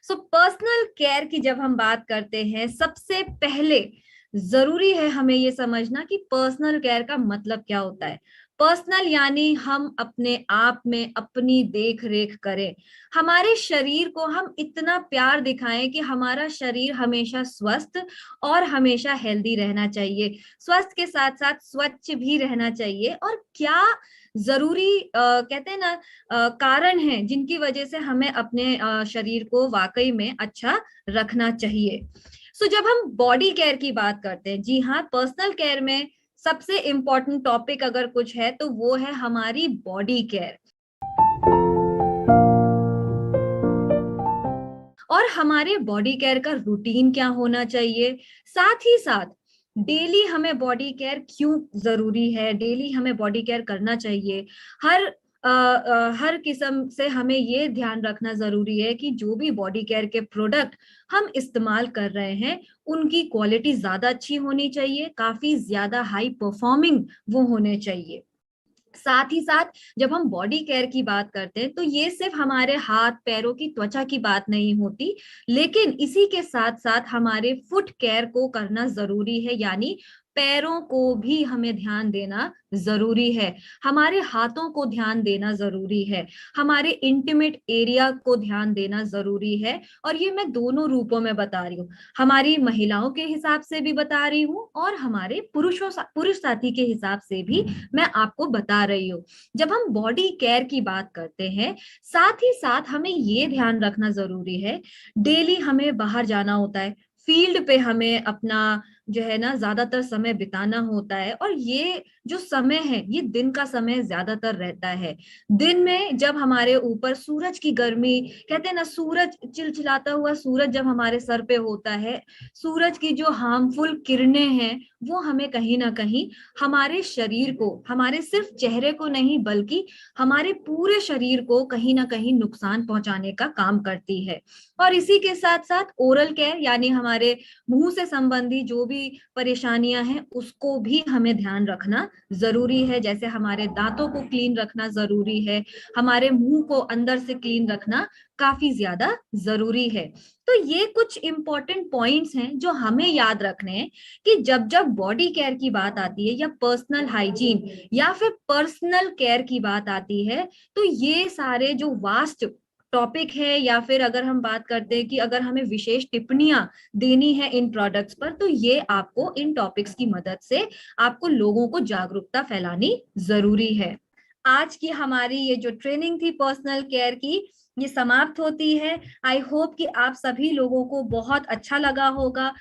So personal care की जब हम बात करते हैं, सबसे पहले जरूरी है हमें ये समझना कि पर्सनल केयर का मतलब क्या होता है। पर्सनल यानी हम अपने आप में अपनी देख रेख करें, हमारे शरीर को हम इतना प्यार दिखाएं कि हमारा शरीर हमेशा स्वस्थ और हमेशा हेल्दी रहना चाहिए। स्वस्थ के साथ साथ स्वच्छ भी रहना चाहिए। और क्या जरूरी कहते हैं ना कारण हैं जिनकी वजह से हमें अपने शरीर को वाकई में अच्छा रखना चाहिए। सो जब हम बॉडी केयर की बात करते हैं, जी हाँ, पर्सनल केयर में सबसे इंपॉर्टेंट टॉपिक अगर कुछ है तो वो है हमारी बॉडी केयर। और हमारे बॉडी केयर का रूटीन क्या होना चाहिए, साथ ही साथ डेली हमें बॉडी केयर क्यों जरूरी है, डेली हमें बॉडी केयर करना चाहिए। हर किस्म से हमें ये ध्यान रखना जरूरी है कि जो भी बॉडी केयर के प्रोडक्ट हम इस्तेमाल कर रहे हैं उनकी क्वालिटी ज्यादा अच्छी होनी चाहिए, काफी ज्यादा हाई परफॉर्मिंग वो होने चाहिए। साथ ही साथ जब हम बॉडी केयर की बात करते हैं तो ये सिर्फ हमारे हाथ पैरों की त्वचा की बात नहीं होती, लेकिन इसी के साथ साथ हमारे फुट केयर को करना जरूरी है। यानी पैरों को भी हमें ध्यान देना जरूरी है, हमारे हाथों को ध्यान देना जरूरी है, हमारे इंटीमेट एरिया को ध्यान देना जरूरी है। और ये मैं दोनों रूपों में बता रही हूँ, हमारी महिलाओं के हिसाब से भी बता रही हूँ और हमारे पुरुष साथी के हिसाब से भी मैं आपको बता रही हूँ। जब हम बॉडी केयर की बात करते हैं, साथ ही साथ हमें ये ध्यान रखना जरूरी है, डेली हमें बाहर जाना होता है, फील्ड पे हमें अपना जो है ना ज्यादातर समय बिताना होता है। और ये जो समय है ये दिन का समय ज्यादातर रहता है। दिन में जब हमारे ऊपर सूरज की गर्मी, कहते हैं ना सूरज, चिलचिलाता हुआ सूरज जब हमारे सर पे होता है, सूरज की जो हार्मफुल किरणें हैं वो हमें कहीं ना कहीं हमारे शरीर को, हमारे सिर्फ चेहरे को नहीं बल्कि हमारे पूरे शरीर को कहीं ना कहीं नुकसान पहुंचाने का काम करती है। और इसी के साथ साथ ओरल केयर यानी हमारे मुंह से संबंधी जो भी परेशानियां हैं उसको भी हमें ध्यान रखना जरूरी है। जैसे हमारे दांतों को क्लीन रखना जरूरी है, हमारे मुंह को अंदर से क्लीन रखना काफी ज्यादा जरूरी है। तो ये कुछ इंपॉर्टेंट पॉइंट्स हैं जो हमें याद रखने हैं कि जब जब बॉडी केयर की बात आती है या पर्सनल हाइजीन या फिर पर्सनल केयर की बात आती है, तो ये सारे जो वास्ट टॉपिक है, या फिर अगर हम बात करते हैं कि अगर हमें विशेष टिप्पणियां देनी है इन प्रोडक्ट्स पर, तो ये आपको इन टॉपिक्स की मदद से आपको लोगों को जागरूकता फैलानी जरूरी है। आज की हमारी ये जो ट्रेनिंग थी पर्सनल केयर की, ये समाप्त होती है। आई होप कि आप सभी लोगों को बहुत अच्छा लगा होगा।